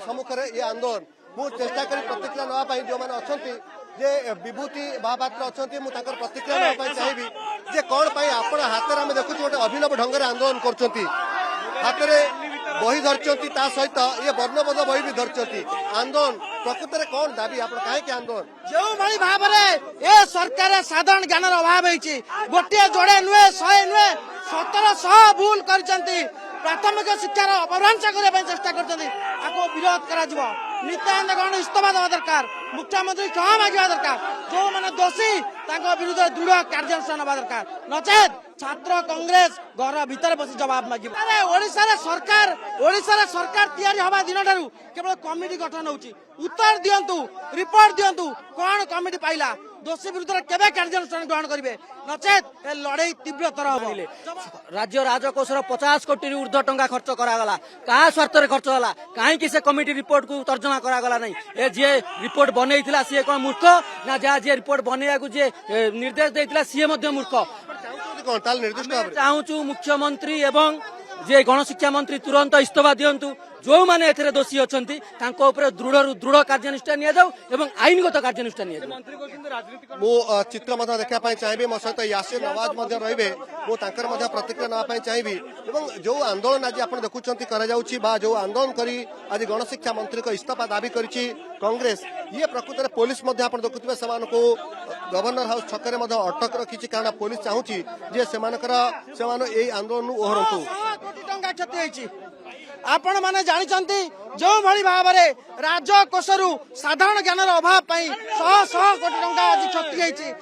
सम्मुखें ये आंदोलन मु चेष्टा करी प्रतिक्रिया नापी जो मैंने अच्छा जे विभूति महापात्र अच्छा मुझे प्रतिक्रिया नापी चाहिए जे कौन आप हाथ में देखुं गोटे अभिनव ढंग से आंदोलन कर हाथ में बही धरती सहित ये वर्णबोध बही भी धरती आंदोलन प्रकृत में कौन दाबी आप कहीं आंदोलन जो भाई भाव में सरकार साधारण ज्ञान अभाव गोटे जोड़े नुहे 100 नुहे 1700 भूल कर प्राथमिक शिक्षार अपभ्रंश करने चेष्टा कर विरोध कर नित्यानंद गौड़ इस्तीफा देवा दरकार मुख्यमंत्री क्षमा मांगा दरकार जो मैंने दोषी विरुद्ध दृढ़ कार्यानुष्ठान होगा दरकार नचेत छात्र कांग्रेस घर भितर बस जवाब मांगे ओडिशा सरकार तैयारी हवा दिन ठारू केवल कमिटी गठन होची उत्तर दियंतु रिपोर्ट दियंतु कौन कमिटी पाइला दोषी विरुद्ध केबे कार्यानुष्ठान ग्रहण करेंगे नचेत ए लड़ाई तीव्रतर हम राज्य राजकोष 50 कोटी ऊर्ध्व टंका खर्च करागला क्या स्वार्थ खर्च होला कहीं से कमिटी रिपोर्ट को तर्जमा करागला नहीं ए जे रिपोर्ट बनई सी कौन मूर्ख ना जहाँ जे रिपोर्ट बनैया जे निर्देश देता सी मूर्ख चाहूँ मुख्यमंत्री एवं जे गणशिक्षा मंत्री तुरंत इस्तीफा दिंतु जो मैंने एथे दोषी अच्छा दृढ़ कार्यानुष्ठान आईनगत कार्यानुष्ठान मु चित्र देखा चाहिए मो सहित यासिर नवाज रे प्रतिक्रिया नापी चाहिए जो आंदोलन आज आप देखुं जो आंदोलन करी आज गणशिक्षा मंत्री को इस्तीफा दाबी करी कांग्रेस ये प्रकृत में पुलिस देखुवे से गवर्नर हाउस छक अटक रखी कारण पुलिस चाहूँगी जे आंदोलन ओहरतु आपण माने जानते जो भली भाव में राजकोष साधारण ज्ञान अभाव शह शह कोटी टंका आज क्षति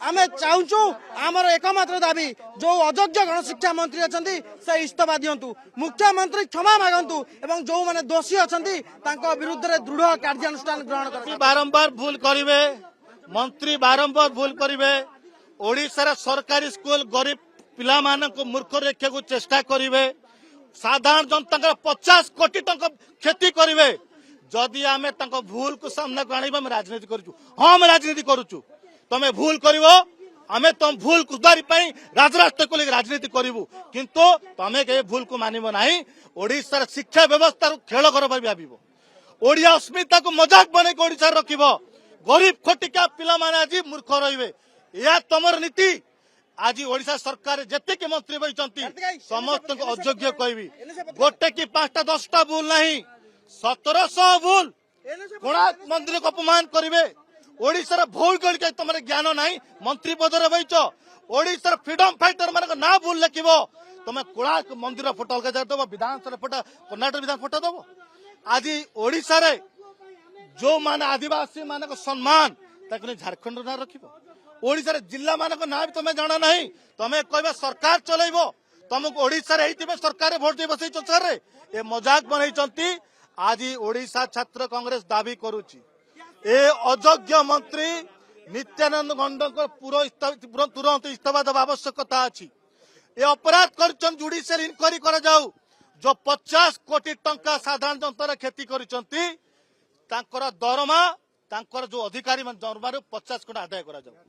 आमे चाहूँ आमर एकमात्र दाबी जो अयोग्य गणशिक्षा मंत्री अच्छा से इस्तीफा दिंतु मुख्यमंत्री क्षमा मागंतु एवं जो माने दोषी अच्छा विरुद्ध दृढ़ कार्यानुष्ठान ग्रहण कर बारंबार भूल करेंगे मंत्री बारंबार भूल करेंगे ओडिशा सरकारी स्कूल गरीब पिला मानक मूर्ख रखा को चेष्टा करेंगे साधारण जनता 50 कोटी टंका क्षति करेंगे जदि आम भूल को सामना को आने राजनीति करूँ हम राजनीति करुचु तमें भूल कर आमे तुम भूल सुधारी राजराष्ट्र को लेकर राजनीति करूँ किंतु तमें के भूल को मानव ना ओडिशा शिक्षा व्यवस्था खेल घर पर भाव ओडिया अस्मिता को मजाक बने ओडिशा रख गरीब खटिका पिला माने आज मूर्ख रे या तुम नीति आज ओडिशा सरकार जेतिक मंत्री बही समस्त अयोग्य कहबी गोटे कि 5टा 10टा भूल नहीं 1700 भूल कोणार्क मंदिर को अपमान करेंगे ओडिशा भौगोलिक तुम ज्ञान नहीं मंत्री पदर बहीच ओडिशा फ्रीडम फाइटर मान ना भूल लिख तुम कोणार्क मंदिर फोटो अलग दब विधानसभा फोटो कर्नाटक विधान फोटो दब आज ओडिशा रे जो मान आदिवासी मान सम्मान झारखंड ना रख ओडिशा जिला मानक ना भी तुम्हें जाना नहीं तुम्हें कह सरकार चलेब तुमको ओडिशा सरकार भोट दे बसई चर्चा ये मजाक बनई आज ओडिशा छात्र कांग्रेस दाबी करुच्ची ए अयोग्य मंत्री नित्यानंद गंड को तुरंत इस्तीफा देवा आवश्यकता अच्छी ये अपराध कर जुडिशियल इनक्वारी कर जाऊ जो 50 कोटी टंका साधारण जनतार क्षति कर दरमा जो अधिकारी दरमार 50 कोटी आदाय करा जाऊ।